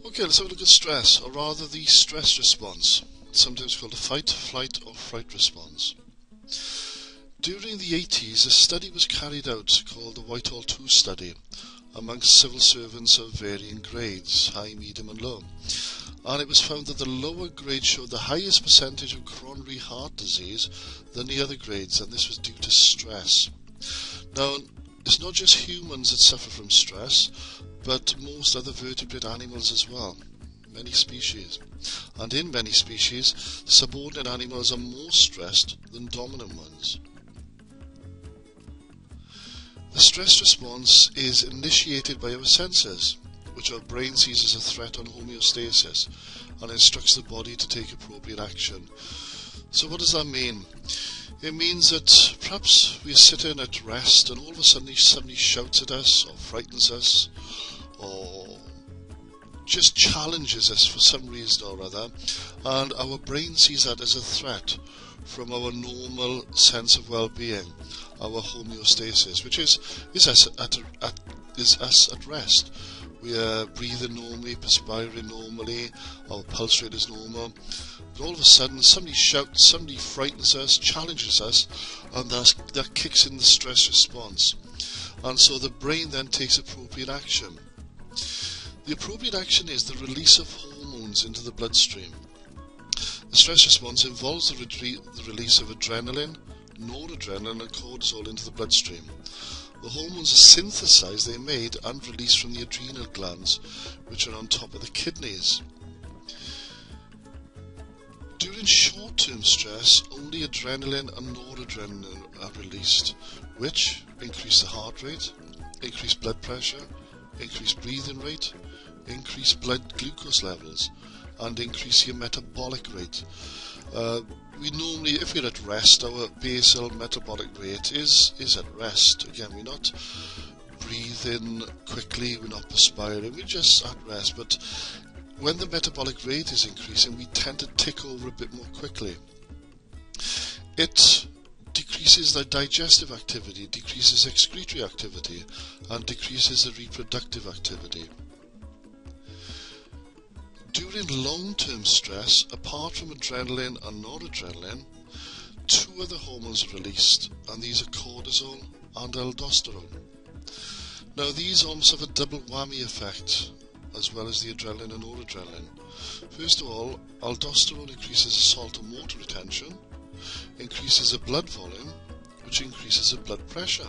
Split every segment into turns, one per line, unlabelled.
Okay, let's have a look at stress, or rather the stress response, sometimes called a fight, flight or fright response. During the 80s, a study was carried out called the Whitehall 2 study amongst civil servants of varying grades, high, medium and low. And it was found that the lower grade showed the highest percentage of coronary heart disease than the other grades, and this was due to stress. Now, it's not just humans that suffer from stress, but most other vertebrate animals as well, many species. And in many species, subordinate animals are more stressed than dominant ones. The stress response is initiated by our senses, which our brain sees as a threat on homeostasis and instructs the body to take appropriate action. So what does that mean? It means that perhaps we're sitting at rest and all of a sudden somebody shouts at us or frightens us or just challenges us for some reason or other, and our brain sees that as a threat from our normal sense of well-being, our homeostasis, which is us at rest. We are breathing normally, perspiring normally, our pulse rate is normal. But all of a sudden somebody shouts, somebody frightens us, challenges us, and that kicks in the stress response. And so the brain then takes appropriate action. The appropriate action is the release of hormones into the bloodstream. The stress response involves the release of adrenaline, noradrenaline and cortisol into the bloodstream. The hormones are synthesized, they're made and released from the adrenal glands, which are on top of the kidneys. During short-term stress, only adrenaline and noradrenaline are released, which increase the heart rate, increase blood pressure, increase breathing rate, increase blood glucose levels, and increase your metabolic rate. We normally, if we're at rest, our basal metabolic rate is at rest. Again, we're not breathing quickly, we're not perspiring, we're just at rest. But when the metabolic rate is increasing, we tend to tick over a bit more quickly. It decreases the digestive activity, decreases excretory activity, and decreases the reproductive activity. During long-term stress, apart from adrenaline and noradrenaline, two other hormones are released, and these are cortisol and aldosterone. Now these almost have a double whammy effect, as well as the adrenaline and noradrenaline. First of all, aldosterone increases the salt and water retention, increases the blood volume, which increases the blood pressure.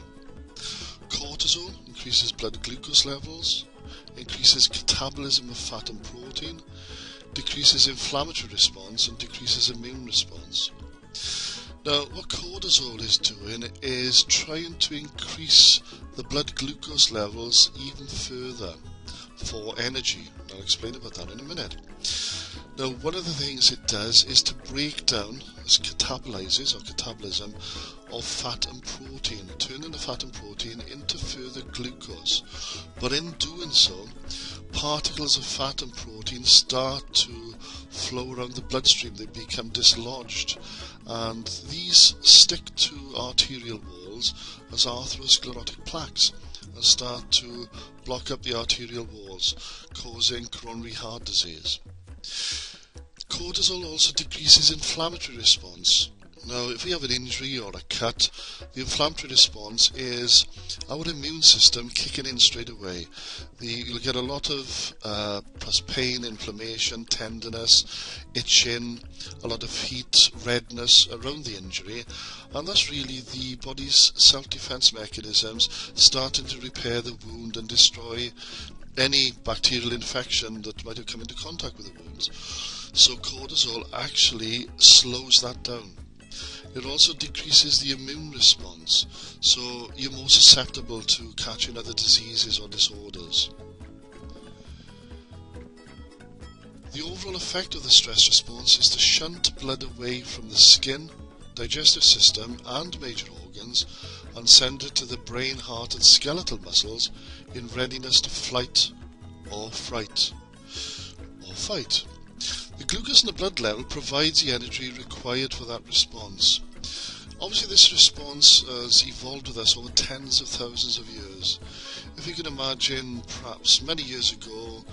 Cortisol increases blood glucose levels, increases catabolism of fat and protein, decreases inflammatory response and decreases immune response. Now what cortisol is doing is trying to increase the blood glucose levels even further for energy. I'll explain about that in a minute. Now one of the things it does is to break down, as catabolizes or catabolism, of fat and protein, turning the fat and protein into further glucose. But in doing so, particles of fat and protein start to flow around the bloodstream. They become dislodged, and these stick to arterial walls as atherosclerotic plaques and start to block up the arterial walls, causing coronary heart disease. Cortisol also decreases inflammatory response. Now, if we have an injury or a cut, the inflammatory response is our immune system kicking in straight away. You'll get a lot of pain, inflammation, tenderness, itching, a lot of heat, redness around the injury, and that's really the body's self-defense mechanisms starting to repair the wound and destroy any bacterial infection that might have come into contact with the wounds. So cortisol actually slows that down. It also decreases the immune response, so you're more susceptible to catching other diseases or disorders. The overall effect of the stress response is to shunt blood away from the skin, digestive system and major organs and send it to the brain, heart and skeletal muscles in readiness to flight or fright or fight. The glucose in the blood level provides the energy required for that response. Obviously this response has evolved with us over tens of thousands of years. if you can imagine, perhaps many years ago,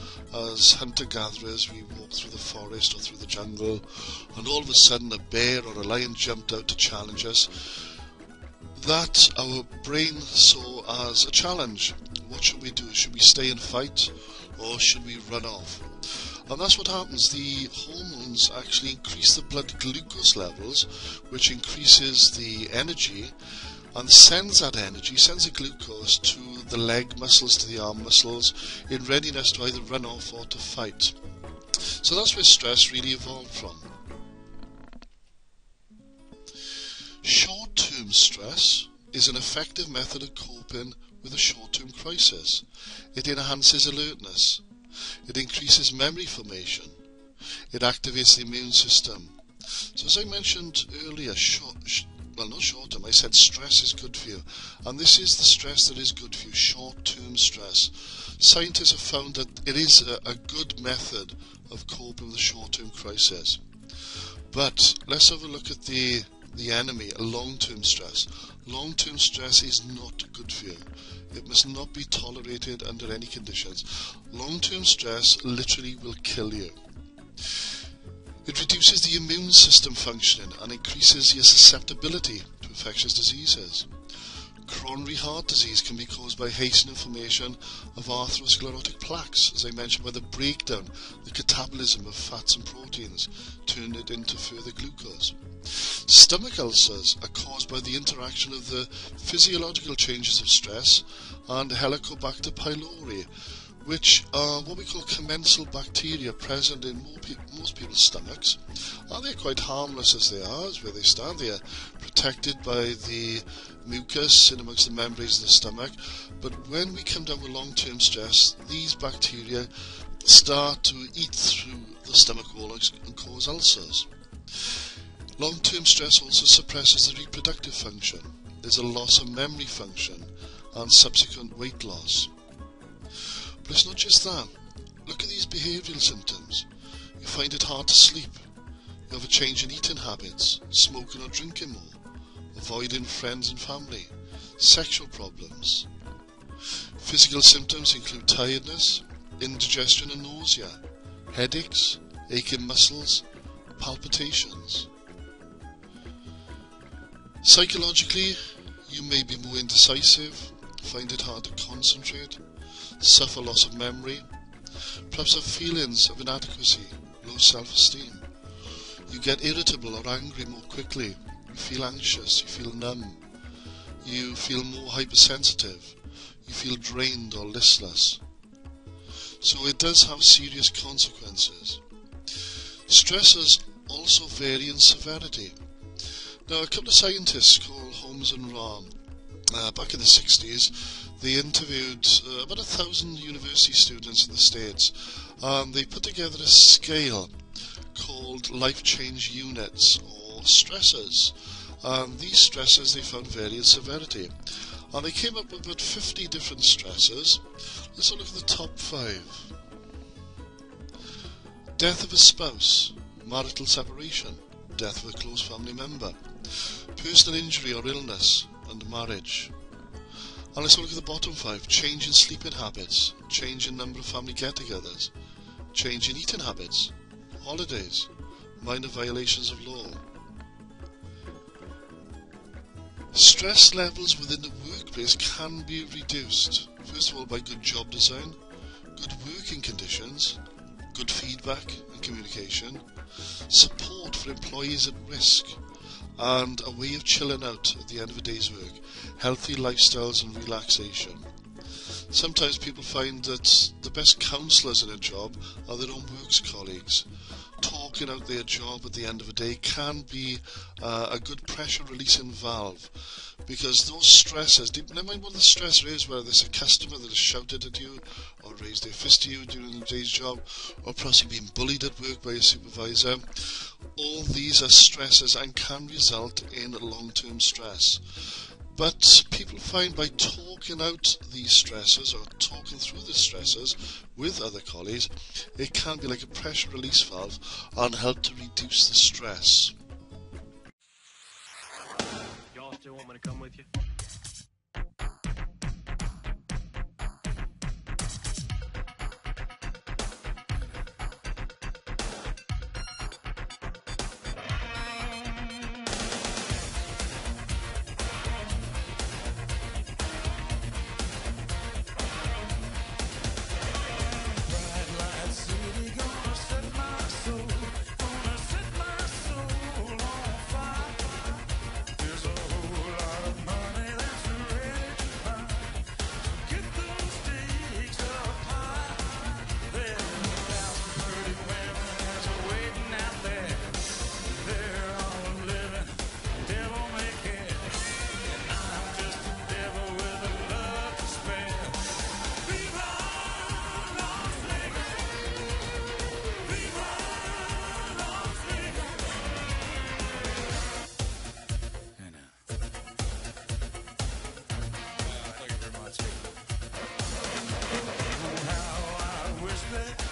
as hunter-gatherers, we walked through the forest or through the jungle, and all of a sudden a bear or a lion jumped out to challenge us. That our brain saw as a challenge. What should we do? Should we stay and fight, or should we run off? And that's what happens. The hormones actually increase the blood glucose levels, which increases the energy, and sends that energy, sends the glucose to the leg muscles, to the arm muscles, in readiness to either run off or to fight. So that's where stress really evolved from. Short-term stress is an effective method of coping with a short-term crisis. It enhances alertness. It increases memory formation. It activates the immune system. So as I mentioned earlier, not short-term, I said stress is good for you. And this is the stress that is good for you, short-term stress. Scientists have found that it is a good method of coping with a short-term crisis. But let's have a look at the enemy, long-term stress. Long-term stress is not good for you. It must not be tolerated under any conditions. Long-term stress literally will kill you. It reduces the immune system functioning and increases your susceptibility to infectious diseases. Coronary heart disease can be caused by hastened formation of atherosclerotic plaques, as I mentioned, by the breakdown, the catabolism of fats and proteins, turning it into further glucose. Stomach ulcers are caused by the interaction of the physiological changes of stress and Helicobacter pylori, which are what we call commensal bacteria present in most people's stomachs. And they're quite harmless as they are, as where they stand. They are protected by the mucus in amongst the membranes of the stomach. But when we come down with long-term stress, these bacteria start to eat through the stomach wall and cause ulcers. Long-term stress also suppresses the reproductive function. There's a loss of memory function and subsequent weight loss. But it's not just that. Look at these behavioural symptoms. You find it hard to sleep. You have a change in eating habits, smoking or drinking more, avoiding friends and family, sexual problems. Physical symptoms include tiredness, indigestion and nausea, headaches, aching muscles, palpitations. Psychologically, you may be more indecisive, find it hard to concentrate, suffer loss of memory, perhaps have feelings of inadequacy, low self-esteem. You get irritable or angry more quickly, you feel anxious, you feel numb, you feel more hypersensitive, you feel drained or listless. So it does have serious consequences. Stressors also vary in severity. Now, a couple of scientists called Holmes and Rahm, back in the 60s, they interviewed about 1,000 university students in the States, and they put together a scale called life change units, or stressors. And these stressors they found vary in severity. And they came up with about 50 different stressors. Let's have a look at the top 5. Death of a spouse, marital separation, death of a close family member, personal injury or illness, and marriage. And let's look at the bottom 5. Change in sleeping habits, change in number of family get-togethers, change in eating habits, holidays, minor violations of law. Stress levels within the workplace can be reduced, first of all by good job design, good working conditions, good feedback and communication, support for employees at risk, and a way of chilling out at the end of a day's work, healthy lifestyles and relaxation. Sometimes people find that the best counsellors in a job are their own works colleagues. Talking out their job at the end of a day can be a good pressure releasing valve, because those stresses, never mind what the stressor is, whether there's a customer that has shouted at you or raised their fist to you during the day's job, or possibly being bullied at work by a supervisor, all these are stresses and can result in long-term stress. But people find by talking out these stresses or talking through the stresses with other colleagues, it can be like a pressure release valve and help to reduce the stress.
Y'all still want me to come with you? stress.